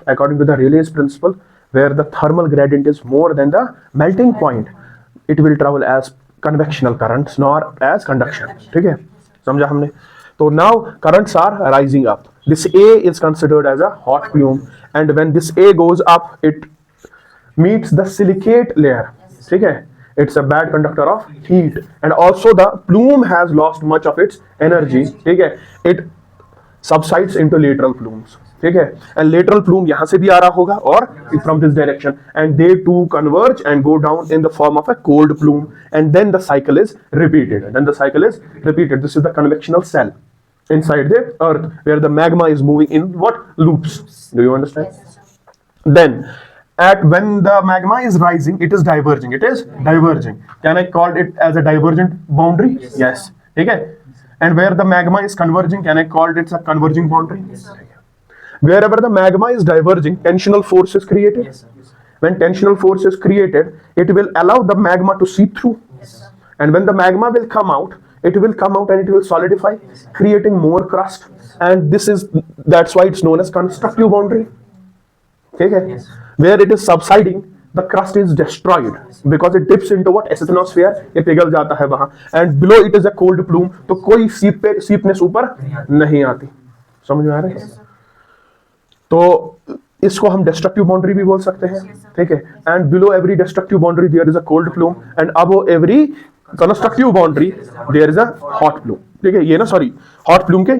according to the Rayleigh's principle, where the thermal gradient is more than the melting point, it will travel as convectional currents, nor as conduction. ठीक है, समझा हमने? So now currents are rising up. This A is considered as a hot plume, and when this A goes up, it meets the silicate layer. ठीक है, it's a bad conductor of heat, and also the plume has lost much of its energy. ठीक है, it subsides into lateral plumes. ठीक है, and lateral plume यहाँ से भी आ रहा होगा और from this direction, and they two converge and go down in the form of a cold plume, and then the cycle is repeated. This is the convectional cell inside the earth, where the magma is moving in what loops. Do you understand? Then when the magma is rising, it is diverging. Can I call it as a divergent boundary? Yes. Okay. And where the magma is converging, can I call it a converging boundary? Wherever the magma is diverging, tensional force is created. When tensional force is created, it will allow the magma to seep through. And when the magma will come out, it will solidify, creating more crust. And that's why it's known as constructive boundary. Okay? Where it is subsiding, the crust is destroyed because it dips into what? Asthenosphere. ये पिघल जाता है वहां. And below it is a cold plume. तो कोई सीपनेस ऊपर नहीं आती. समझ में आ रहा है? तो इसको हम destructive boundary भी बोल सकते हैं. ठीक है? And below every destructive boundary there is a cold plume, and above every constructive boundary there is a hot plume. ठीक है? ये ना hot plume के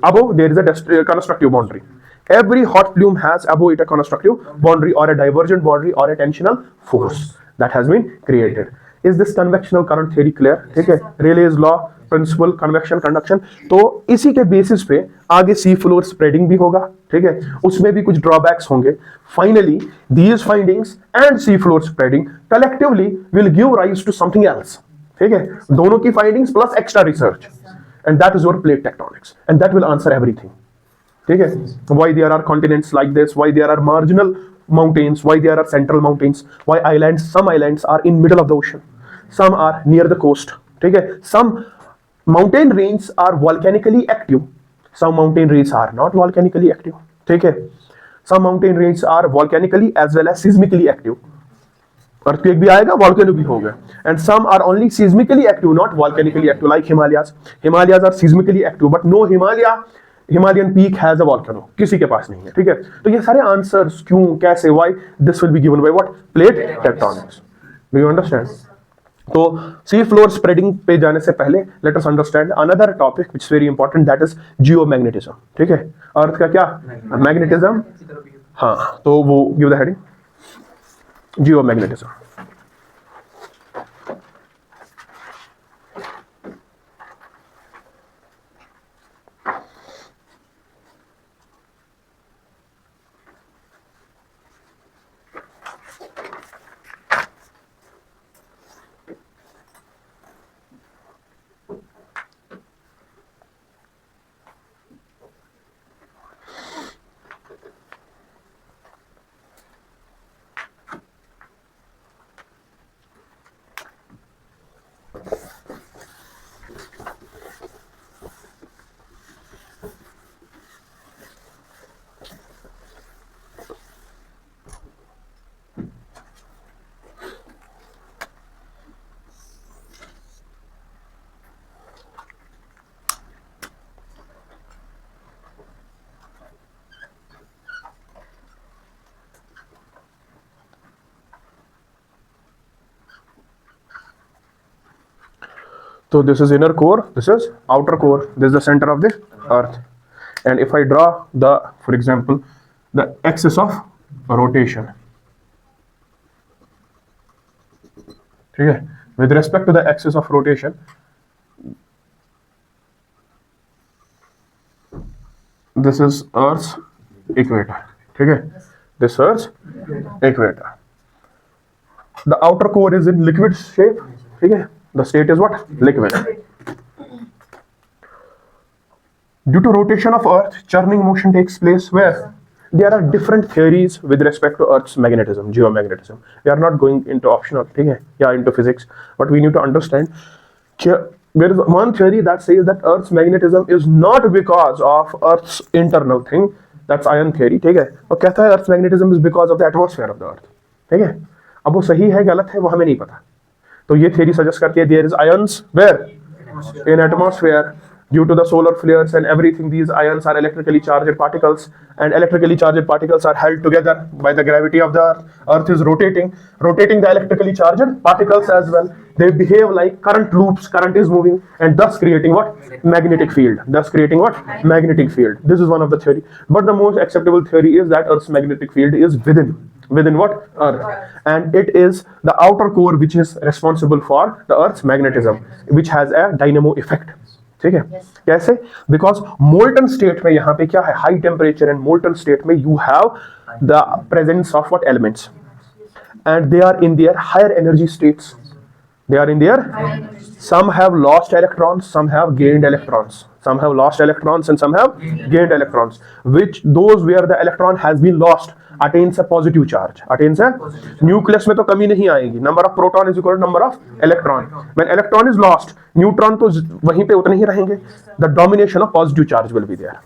above there is a constructive boundary. Every hot plume has above it a constructive boundary or a divergent boundary or a tensional force that has been created. Is this convectional current theory clear? ठीक है, Rayleigh's law, principle, convection, conduction. तो इसी के basis पे आगे sea floor spreading भी होगा. ठीक है, उसमें भी कुछ drawbacks होंगे. Finally, these findings and sea floor spreading collectively will give rise to something else. ठीक है, दोनों की findings plus extra research, and that is your plate tectonics, and that will answer everything. ठीक है, why there are continents like this, why there are marginal mountains, why there are central mountains, why some islands are in middle of the ocean, some are near the coast. ठीक है, some mountain ranges are volcanically active, some mountain ranges are not volcanically active. ठीक है, some mountain ranges are volcanically as well as seismically active. earthquake भी आएगा, volcano भी होगा. And some are only seismically active, not volcanically active, like Himalayas. Himalayas are seismically active, but no Himalayan peak has a volcano. किसी के पास नहीं है. ठीक है, तो ये सारे आंसर्स क्यों, कैसे, why, this will be given by what? Plate tectonics. Do you understand? तो sea floor spreading पे जाने से पहले let us understand another topic which is very important, that is geomagnetism. ठीक है, अर्थ का क्या मैग्नेटिज्म. हाँ, तो वो give the heading geomagnetism. So this is inner core, this is outer core, this is the center of the earth. And if I draw for example, the axis of rotation. Okay. With respect to the axis of rotation, this is Earth's equator. Okay. This is Earth's equator. The outer core is in liquid shape. Okay. The state is what? Liquid. Due to rotation of Earth, churning motion takes place where there are different theories with respect to Earth's magnetism, geomagnetism. We are not going into optional thing, into physics, but we need to understand. There is one theory that says that Earth's magnetism is not because of Earth's internal thing. That's ion theory, ठीक है। और कहता है Earth magnetism is because of the atmosphere of the Earth, ठीक है। अब वो सही है गलत है वो हमें नहीं पता, तो ये थ्योरी सजेस्ट करती है there is ions where in atmosphere due to the solar flares and everything. These ions are electrically charged particles, and electrically charged particles are held together by the gravity of the earth. Earth is rotating the electrically charged particles as well. They behave like current loops, current is moving, and thus creating what? Magnetic field. Thus creating what? Magnetic field. This is one of the theory, but the most acceptable theory is that Earth's magnetic field is within what? Earth, and it is the outer core which is responsible for the Earth's magnetism, which has a dynamo effect, ठीक है। कैसे? Because molten state में यहां पे क्या है, high temperature and molten state में you have the presence of what elements, and they are in their higher energy states, they are in their, some have lost electrons, some have gained electrons, some have lost electrons and some have gained electrons, which those where the electron has been lost attains a positive charge, attains a nucleus में तो कमी नहीं आएगी, number of proton is equal to number of electron, when electron is lost neutron तो वहीं पे उतने ही रहेंगे, the domination of positive charge will be there,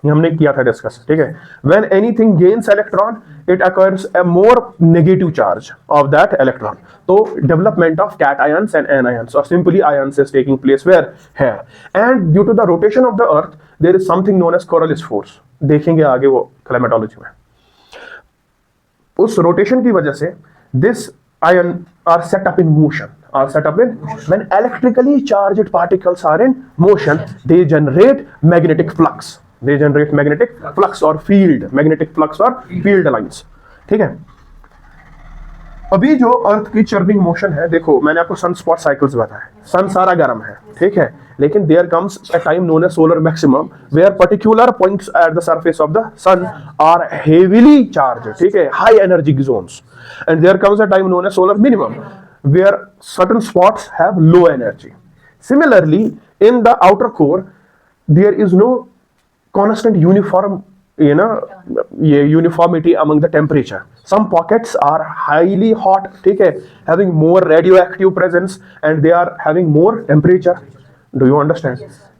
ये हमने किया था डिस्कस, ठीक है। When anything gains electron, it occurs a more negative charge of that electron. तो development of cations and anions or simply ions is taking place where? Here. And due to the rotation of the earth, there is something known as Coriolis force. देखेंगे आगे वो climatology में। उस rotation की वजह से this ion are set up in motion. Are set up in when electrically charged particles are in motion, they generate magnetic flux. They generate magnetic flux or field, magnetic flux or field lines, ठीक है। अभी जो अर्थ की churning motion है, देखो मैंने आपको सन spot cycles बताया, सन सारा गर्म है, ठीक है, लेकिन there comes a time known as solar maximum where particular points at the surface of the sun are heavily charged, ठीक है, high energy zones, and there comes a time known as solar minimum where certain spots have low energy. Similarly in the outer core there is no constant uniform, uniformity among the temperature. Some pockets are highly hot, ठीक है, having more radioactive presence and they are having more temperature. Do you understand?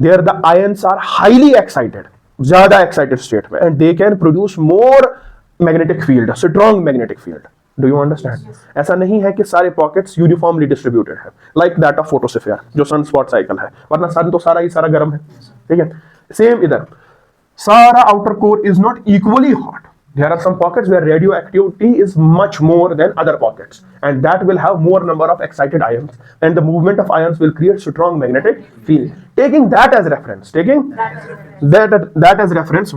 There the ions are highly excited, ज़्यादा excited state में, and they can produce more magnetic field, strong magnetic field. Do you understand? ऐसा नहीं है कि सारे pockets uniformly distributed है, like that of photosphere, जो sunspot cycle है, वरना sun तो सारा ही सारा गर्म है, ठीक है। Same इधर सारा outer core is not equally hot. There are some pockets where radioactivity is much more than other pockets, and that will have more number of excited ions, and the movement of ions will create strong magnetic field. Taking that as reference,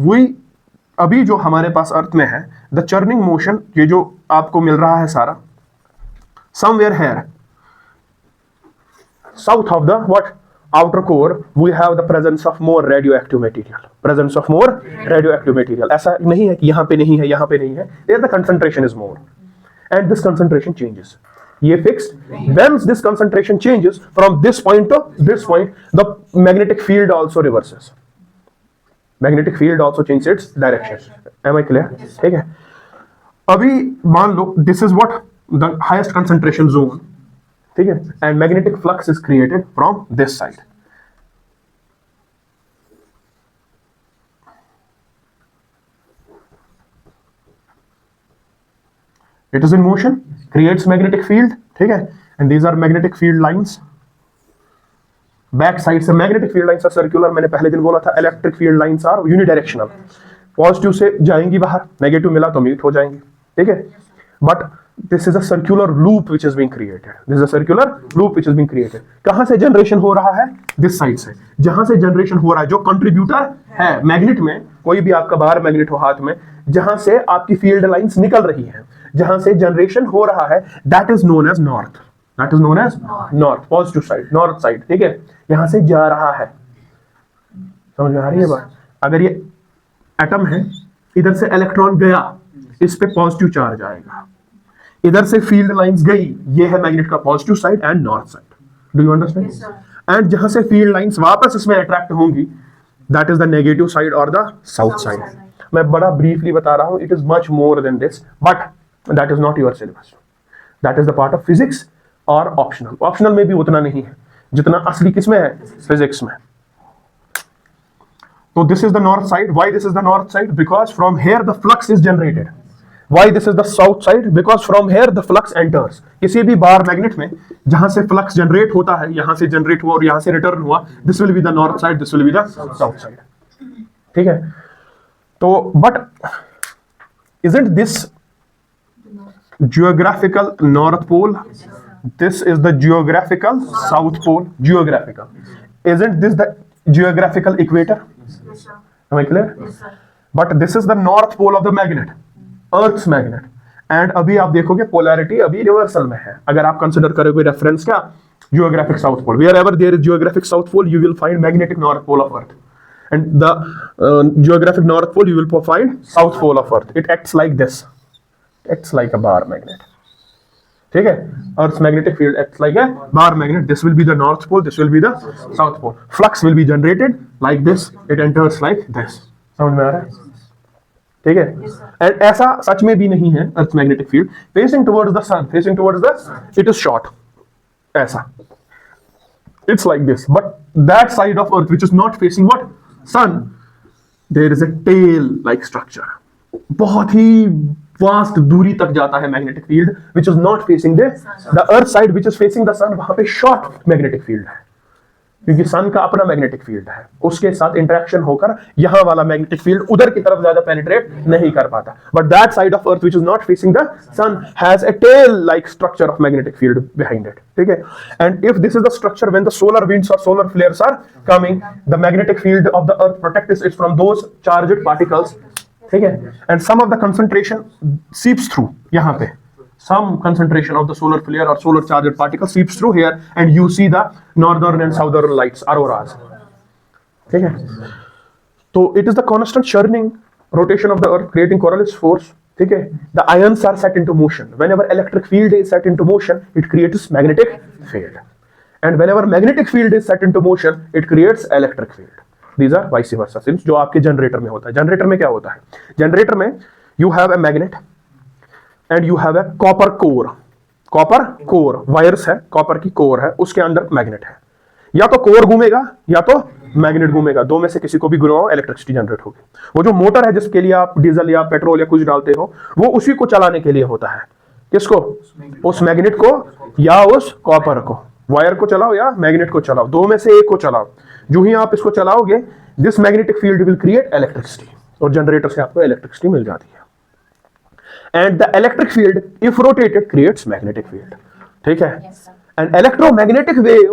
we अभी जो हमारे पास अर्थ में है the churning motion, ये जो आपको मिल रहा है सारा, somewhere here south of the what? Outer core, we have the presence of more radioactive material. Presence of more radioactive material. ऐसा नहीं है कि यहाँ पे नहीं है, यहाँ पे नहीं है. There the concentration is more, and this concentration changes. ये fixed. When this concentration changes from this point to this point, the magnetic field also reverses. Magnetic field also changes its direction. Am I clear? ठीक है. अभी मान लो this is what the highest concentration zone. ठीक है, and magnetic flux is created from this side. It is in motion, creates magnetic field, ठीक है, and these are magnetic field lines. Back side से magnetic field lines are circular. मैंने पहले दिन बोला था electric field lines are unidirectional. Positive से जाएंगी बाहर, नेगेटिव मिला तो म्यूट हो जाएंगे, ठीक है, but this is a circular loop which is being created. This is a circular loop which is being created. कहां से जनरेशन हो रहा है? This side से. जहां से जनरेशन हो रहा है, जो कंट्रीब्यूटर है मैग्नेट में, कोई भी आपका बाहर मैग्नेट हो हाथ में, जहां से आपकी फील्ड लाइंस निकल रही हैं, जहां से जनरेशन हो रहा है, that is known as north. That is known as north, positive side, north side, ठीक है, यहां से जा रहा है। समझ में आ रही है बात? अगर ये एटम है, इधर से इलेक्ट्रॉन गया, इस पे पॉजिटिव चार्ज आएगा, इधर से फील्ड लाइंस गई, ये है मैग्नेट का positive side and north side. Do you understand? And जहां से फील्ड लाइंस वापस इसमें अट्रैक्ट होंगी, that is the negative side और द साउथ साइड। मैं बड़ा ब्रीफली बता रहा हूं, it is much more than this, but that is not your syllabus, that is the part of physics और ऑप्शनल। ऑप्शनल में भी उतना नहीं है जितना असली किसमें है, फिजिक्स में। तो this is the north side. Why this is the north side? Because from here the flux is generated. Why this is the south side? Because from here the flux enters. किसी भी bar magnet में जहां से flux generate होता है, यहां से generate हुआ और यहां से रिटर्न हुआ, this will be the north side, this will be the south side. ठीक है. तो but isn't this geographical north pole? This is the geographical south pole. Geographical. Isn't this the geographical equator? Yes, sir. Am I clear? Yes, sir. But this is the north pole of the magnet, Earth's magnet. And अभी आप देखोगे polarity अभी reversal में है. अगर आप consider करोगे reference क्या, geographic south pole. Wherever there is geographic south pole, you will find magnetic north pole of Earth. And the geographic north pole, you will find south pole of Earth. It acts like this. Acts like a bar magnet. ठीक है. Earth's magnetic field acts like a bar magnet. This will be the north pole. This will be the south pole. Flux will be generated like this. It enters like this. समझ में आ रहा है? ठीक है. And ऐसा सच में भी नहीं है. Earth's magnetic field facing towards the sun, facing towards the, it is short. ऐसा. It's like this. But that side of Earth which is not facing what? Sun, there is a tail like structure. बहुत ही vast दूरी तक जाता है magnetic field which is not facing the earth side which is facing the sun. वहां पे short magnetic field है क्योंकि सन का अपना मैग्नेटिक फील्ड है, उसके साथ इंटरेक्शन होकर यहां वाला मैग्नेटिक फील्ड उधर की तरफ ज्यादा पेनिट्रेट नहीं कर पाता. But that side of earth which is not facing the sun has a tail like structure of magnetic field behind it. ठीक है. And if this is the structure when the solar winds और solar flares are coming, the magnetic field of the earth protects it from those charged particles. ठीक है. And some of the concentration seeps through. यहां पे some concentration of the solar flare or solar charged particle seeps through here and you see the northern and southern lights, auroras. ठीक है. तो it is the constant churning rotation of the earth creating Coriolis force. ठीक है. The ions are set into motion. Whenever electric field is set into motion, it creates magnetic field. And whenever magnetic field is set into motion, it creates electric field. These are vice versa. Since जो आपके generator में होता है. Generator में क्या होता है? Generator में you have a magnet and you have a copper core. copper core wires है, कॉपर की कोर है, उसके अंदर मैग्नेट है. या तो कोर घूमेगा या तो मैग्नेट घूमेगा, दो में से किसी को भी घुमाओ इलेक्ट्रिसिटी जनरेट होगी. वो जो मोटर है जिसके लिए आप डीजल या पेट्रोल या कुछ डालते हो, वो उसी को चलाने के लिए होता है. किसको? उस मैग्नेट को या उस कॉपर को. वायर को चलाओ या मैग्नेट को चलाओ, दो में से एक को चलाओ. जो ही आप इसको चलाओगे, this magnetic field will create electricity और जनरेटर से आपको इलेक्ट्रिसिटी मिल जाती है. And the electric field, if rotated, creates magnetic field. ठीक है. An electromagnetic wave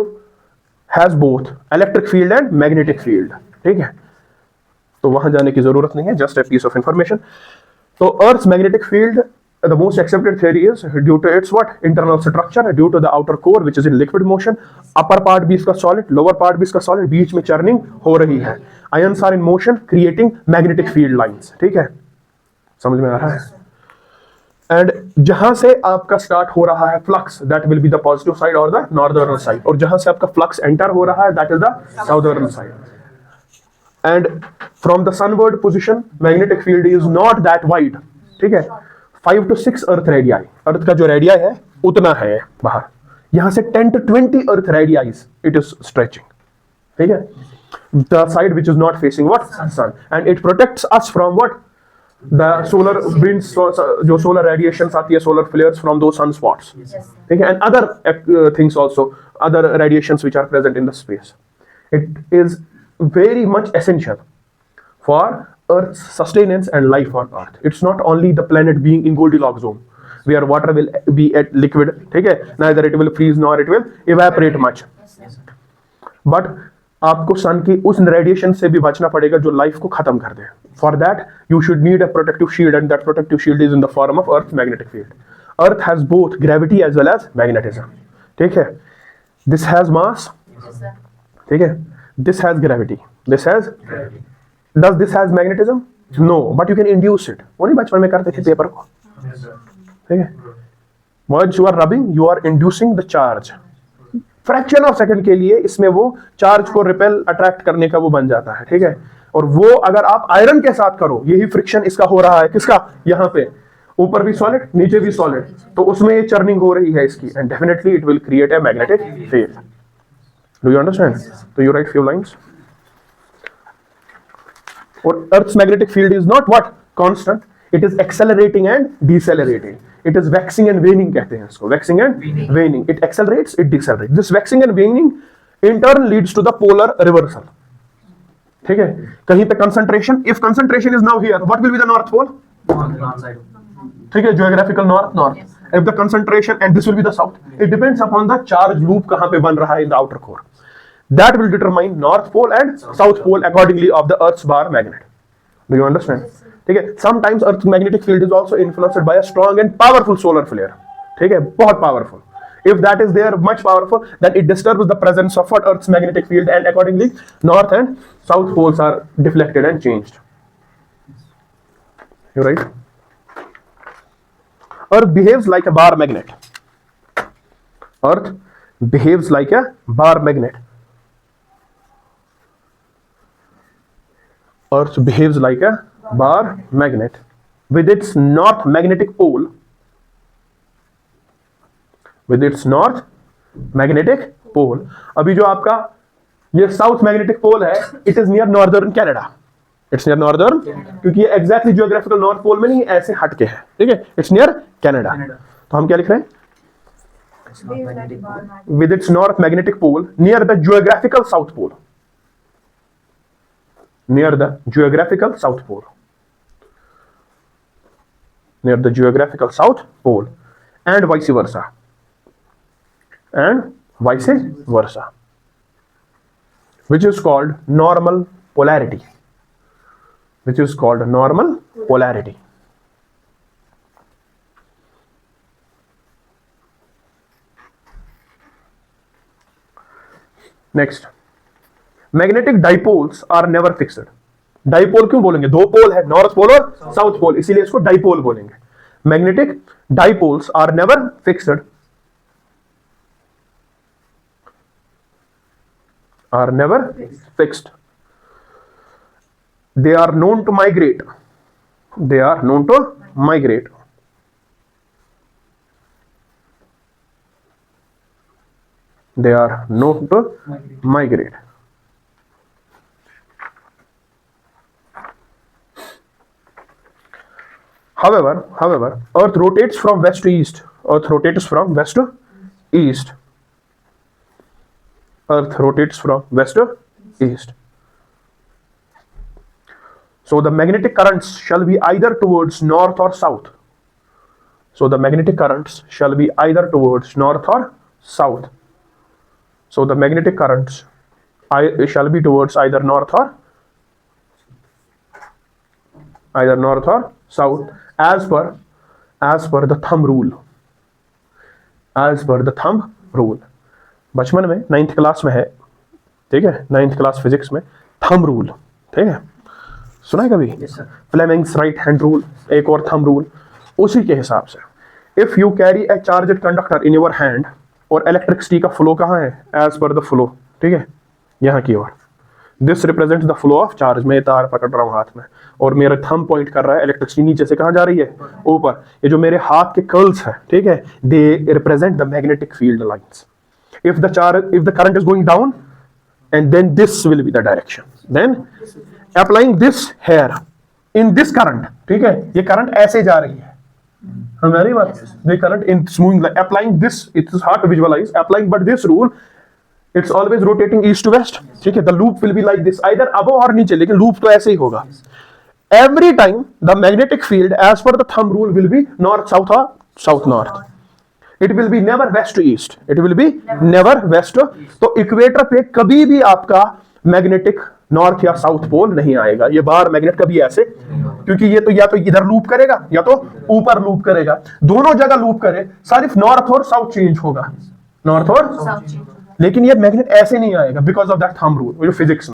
has both electric field and magnetic field. ठीक है. तो वहां जाने की जरूरत नहीं है, just a piece of information. तो Earth's magnetic field, the most accepted theory is due to its what? Internal structure, due to the outer core which is in liquid motion. Upper part भी इसका solid, lower part भी इसका solid, बीच में churning हो रही है. Ions are in motion, creating magnetic field lines. ठीक है. समझ में आ रहा है? एंड जहां से आपका स्टार्ट हो रहा है flux, that will be the positive side और द नॉर्दर्न साइड. और जहां से आपका फ्लक्स एंटर हो रहा है, that is the southern side. And from the sunward position, magnetic field is not that wide. ठीक है. 5 to 6 अर्थ रेडियाई, अर्थ का जो रेडियाई है उतना है बाहर. यहां से 10 to 20 earth radii it is stretching. ठीक है. The side which is not facing what? Sun. And it protects us from what? The solar winds, जो solar radiations आती है, solar flares from those sunspots. ठीक है. And other things also, other radiations which are present in the space. It is very much essential for Earth's sustenance and life on Earth. It's not only the planet being in Goldilocks zone, where water will be at liquid. ठीक है. Neither it will freeze nor it will evaporate much. But आपको सन की उस radiation से भी बचना पड़ेगा जो लाइफ को खत्म कर दे. For that you should need a protective shield and that protective shield is in the form of earth magnetic field. Earth has both gravity as well as magnetism. ठीक है. This has mass. ठीक है. This has gravity. This has, does this has magnetism? No, but you can induce it. वो नहीं बचपन में करते थे पेपर को. ठीक है. Once you are rubbing, you are inducing the charge. Fraction of second के लिए इसमें वो चार्ज को रिपेल अट्रैक्ट करने का वो बन जाता है. ठीक है. और वो अगर आप आयरन के साथ करो, यही फ्रिक्शन इसका हो रहा है. किसका? यहां पे ऊपर भी सॉलिड, नीचे भी सॉलिड, तो उसमें ये चर्निंग हो रही है इसकी. And definitely it will create a magnetic field. Do you understand? तो यू राइट फ्यू लाइंस. और Earth's magnetic field is not what? Constant. It is accelerating and decelerating. It is waxing and waning कहते हैं इसको. Waxing and waning. It accelerates, it decelerates. This waxing and waning in turn leads to the polar reversal. ठीक है? कहीं पे concentration, if concentration is now here, what will be the north pole? ठीक है, geographical north. If the concentration, and this will be the south. It depends upon the charge loop कहाँ पे बन रहा है in the outer core. That will determine north pole and south pole accordingly of the Earth's bar magnet. Do you understand? ठीक है. Sometimes Earth's magnetic field is also influenced by a strong and powerful solar flare. ठीक है, बहुत powerful. If that is there, much powerful, then it disturbs the presence of what Earth's magnetic field, and accordingly, north and south poles are deflected and changed. You right? Earth behaves like a bar magnet. Earth behaves like a bar magnet. Earth behaves like a bar magnet with its north magnetic pole. With its north magnetic pole. अभी जो आपका ये south magnetic pole है, it is near northern Canada. It's near northern, क्योंकि ये exactly geographical north pole में नहीं, ऐसे हटके है. ठीक है, इट्स नियर कनाडा. तो हम क्या लिख रहे हैं? With its north magnetic pole near the geographical south pole. Near the geographical south pole. Near the geographical south pole, and vice versa. And vice versa, which is called normal polarity. Which is called normal polarity. Next, magnetic dipoles are never fixed. Dipole क्यों बोलेंगे? दो पोल है, north pole और south pole, इसीलिए इसको dipole बोलेंगे. Magnetic dipoles are never fixed. Are never fixed. They are known to migrate. They are known to migrate. They are known to migrate. However, Earth rotates from west to east. Earth rotates from west to east. Earth rotates from west to east. So the magnetic currents shall be either towards north or south. So the magnetic currents shall be either towards north or south. So the magnetic currents shall be towards either north or south, as per the thumb rule. As per the thumb rule. बचपन में 9th class में है, ठीक है, 9th class physics में thumb rule, ठीक है, सुना है कभी? फ्लेमिंग्स राइट हैंड रूल, एक और थंब रूल. उसी के हिसाब से if you carry A charged conductor in your hand, और इलेक्ट्रिसिटी का फ्लो कहाँ है? As per the flow. ठीक है, यहाँ की ओर. This represents the flow of charge. मैं तार पकड़ रहा हूँ हाथ में और मेरा थंब पॉइंट कर रहा है, इलेक्ट्रिसिटी नीचे से कहाँ जा रही है? ऊपर. ये जो मेरे हाथ के कर्ल्स है, ठीक है, they represent the magnetic field lines. If the current is going down, and then this will be the direction. Then applying this here in this current, ठीक है, ये करंट ऐसे जा रही है, हमारी बात. The current in moving, applying this, it is hard to visualize. Applying but this rule, it's always rotating east to west. ठीक है, the loop will be like this, either above or नीचे, लेकिन loop तो ऐसे ही होगा. Every time the magnetic field, as per the thumb rule, will be north south or south north. It will be never west to east. It will be never west to. तो equator पे कभी भी आपका magnetic north या south pole नहीं आएगा. ये bar magnet कभी ऐसे, क्योंकि ये तो या तो इधर लूप करेगा या तो ऊपर लूप करेगा. दोनों जगह लूप करे, सिर्फ नॉर्थ और साउथ चेंज होगा, नॉर्थ और, लेकिन ये मैग्नेट ऐसे नहीं आएगा because of that thumb rule, जो फिजिक्स